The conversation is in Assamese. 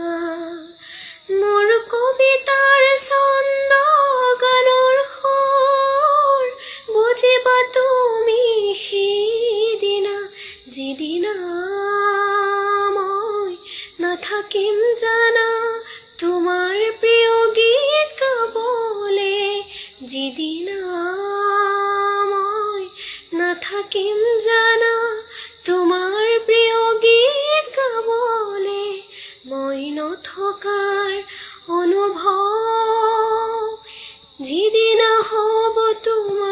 মোৰ কবিতাৰ ছন্দ গানৰ সুৰ বুজিবা তুমি সিদিনা যিদিনা মই নাথাকিম জানা তোমাৰ প্ৰিয় গীত গাবলে যিদিনা মই নাথাকিম জানা তোমাৰ প্ৰিয় গীত গাবলে মই নথকাৰ অনুভৱ যিদিনা হ'ব তোমাৰ